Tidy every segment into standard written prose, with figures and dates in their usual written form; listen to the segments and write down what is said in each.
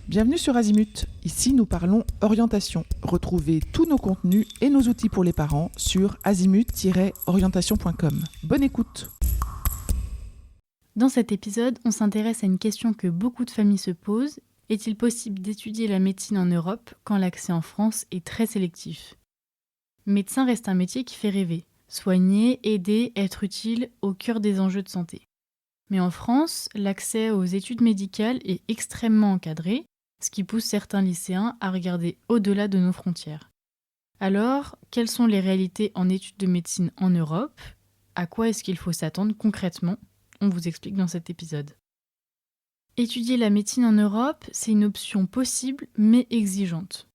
Bienvenue sur Azimut. Ici, nous parlons orientation. Retrouvez tous nos contenus et nos outils pour les parents sur azimut-orientation.com. Bonne écoute. Dans cet épisode, on s'intéresse à une question que beaucoup de familles se posent. Est-il possible d'étudier la médecine en Europe quand l'accès en France est très sélectif ? Médecin reste un métier qui fait rêver. Soigner, aider, être utile au cœur des enjeux de santé. Mais en France, l'accès aux études médicales est extrêmement encadré, ce qui pousse certains lycéens à regarder au-delà de nos frontières. Alors, quelles sont les réalités en études de médecine en Europe ? À quoi est-ce qu'il faut s'attendre concrètement ? On vous explique dans cet épisode. Étudier la médecine en Europe, c'est une option possible mais exigeante.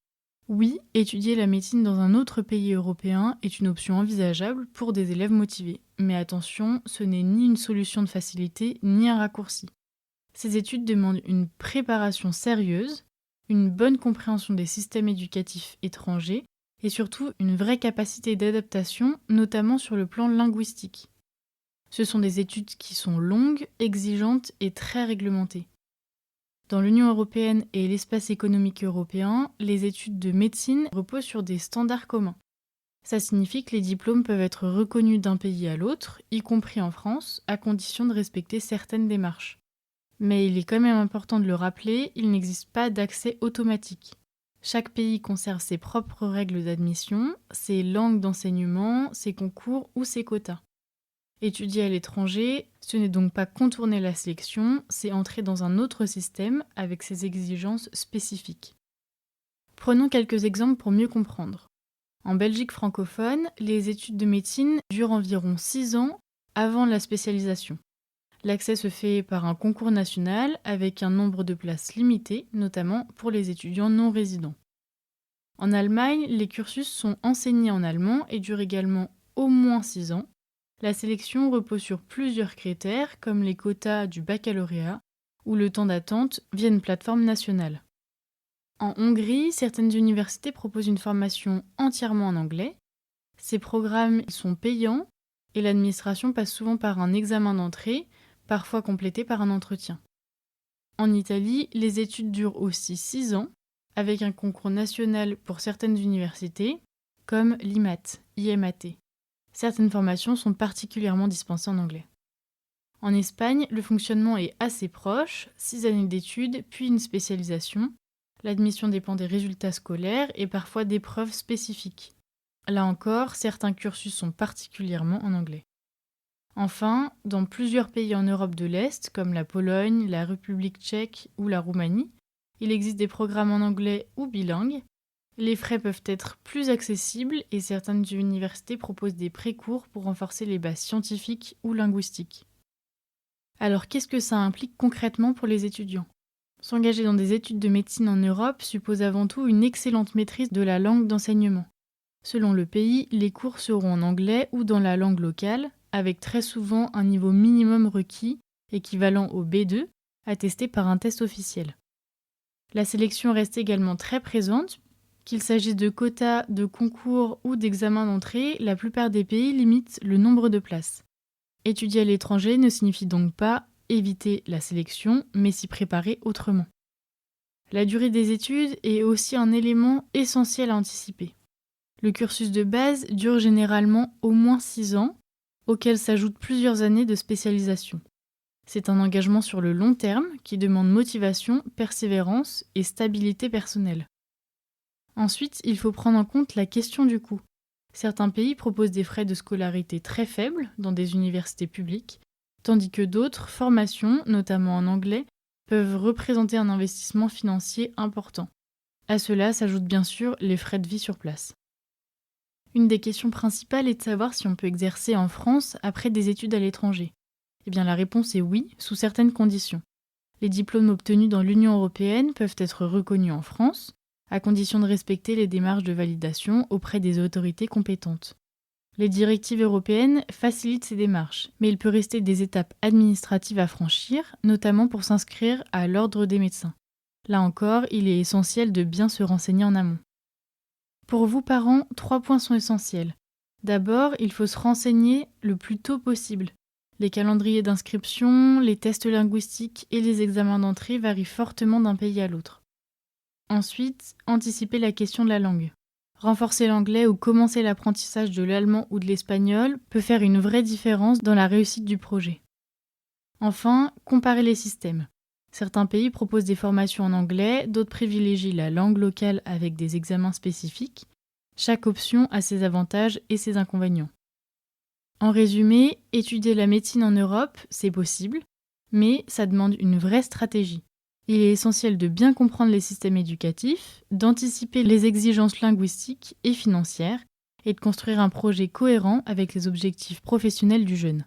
Oui, étudier la médecine dans un autre pays européen est une option envisageable pour des élèves motivés. Mais attention, ce n'est ni une solution de facilité ni un raccourci. Ces études demandent une préparation sérieuse, une bonne compréhension des systèmes éducatifs étrangers et surtout une vraie capacité d'adaptation, notamment sur le plan linguistique. Ce sont des études qui sont longues, exigeantes et très réglementées. Dans l'Union européenne et l'espace économique européen, les études de médecine reposent sur des standards communs. Ça signifie que les diplômes peuvent être reconnus d'un pays à l'autre, y compris en France, à condition de respecter certaines démarches. Mais il est quand même important de le rappeler, il n'existe pas d'accès automatique. Chaque pays conserve ses propres règles d'admission, ses langues d'enseignement, ses concours ou ses quotas. Étudier à l'étranger, ce n'est donc pas contourner la sélection, c'est entrer dans un autre système avec ses exigences spécifiques. Prenons quelques exemples pour mieux comprendre. En Belgique francophone, les études de médecine durent environ 6 ans avant la spécialisation. L'accès se fait par un concours national avec un nombre de places limité, notamment pour les étudiants non résidents. En Allemagne, les cursus sont enseignés en allemand et durent également au moins 6 ans. La sélection repose sur plusieurs critères comme les quotas du baccalauréat ou le temps d'attente via une plateforme nationale. En Hongrie, certaines universités proposent une formation entièrement en anglais. Ces programmes sont payants et l'administration passe souvent par un examen d'entrée, parfois complété par un entretien. En Italie, les études durent aussi 6 ans, avec un concours national pour certaines universités, comme l'IMAT. Certaines formations sont particulièrement dispensées en anglais. En Espagne, le fonctionnement est assez proche, 6 années d'études, puis une spécialisation. L'admission dépend des résultats scolaires et parfois d'épreuves spécifiques. Là encore, certains cursus sont particulièrement en anglais. Enfin, dans plusieurs pays en Europe de l'Est, comme la Pologne, la République tchèque ou la Roumanie, il existe des programmes en anglais ou bilingues. Les frais peuvent être plus accessibles et certaines universités proposent des précours pour renforcer les bases scientifiques ou linguistiques. Alors qu'est-ce que ça implique concrètement pour les étudiants ? S'engager dans des études de médecine en Europe suppose avant tout une excellente maîtrise de la langue d'enseignement. Selon le pays, les cours seront en anglais ou dans la langue locale, avec très souvent un niveau minimum requis, équivalent au B2, attesté par un test officiel. La sélection reste également très présente. Qu'il s'agisse de quotas, de concours ou d'examens d'entrée, la plupart des pays limitent le nombre de places. Étudier à l'étranger ne signifie donc pas éviter la sélection, mais s'y préparer autrement. La durée des études est aussi un élément essentiel à anticiper. Le cursus de base dure généralement au moins 6 ans, auxquels s'ajoutent plusieurs années de spécialisation. C'est un engagement sur le long terme qui demande motivation, persévérance et stabilité personnelle. Ensuite, il faut prendre en compte la question du coût. Certains pays proposent des frais de scolarité très faibles dans des universités publiques, tandis que d'autres formations, notamment en anglais, peuvent représenter un investissement financier important. À cela s'ajoutent bien sûr les frais de vie sur place. Une des questions principales est de savoir si on peut exercer en France après des études à l'étranger. Eh bien la réponse est oui, sous certaines conditions. Les diplômes obtenus dans l'Union européenne peuvent être reconnus en France, à condition de respecter les démarches de validation auprès des autorités compétentes. Les directives européennes facilitent ces démarches, mais il peut rester des étapes administratives à franchir, notamment pour s'inscrire à l'ordre des médecins. Là encore, il est essentiel de bien se renseigner en amont. Pour vous, parents, 3 points sont essentiels. D'abord, il faut se renseigner le plus tôt possible. Les calendriers d'inscription, les tests linguistiques et les examens d'entrée varient fortement d'un pays à l'autre. Ensuite, anticiper la question de la langue. Renforcer l'anglais ou commencer l'apprentissage de l'allemand ou de l'espagnol peut faire une vraie différence dans la réussite du projet. Enfin, comparer les systèmes. Certains pays proposent des formations en anglais, d'autres privilégient la langue locale avec des examens spécifiques. Chaque option a ses avantages et ses inconvénients. En résumé, étudier la médecine en Europe, c'est possible, mais ça demande une vraie stratégie. Il est essentiel de bien comprendre les systèmes éducatifs, d'anticiper les exigences linguistiques et financières, et de construire un projet cohérent avec les objectifs professionnels du jeune.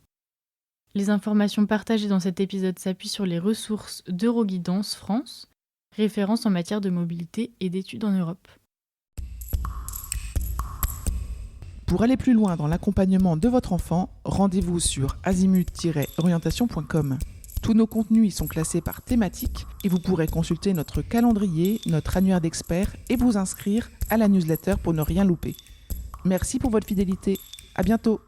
Les informations partagées dans cet épisode s'appuient sur les ressources d'Euroguidance France, référence en matière de mobilité et d'études en Europe. Pour aller plus loin dans l'accompagnement de votre enfant, rendez-vous sur azimut-orientation.com. Tous nos contenus y sont classés par thématique et vous pourrez consulter notre calendrier, notre annuaire d'experts et vous inscrire à la newsletter pour ne rien louper. Merci pour votre fidélité. À bientôt.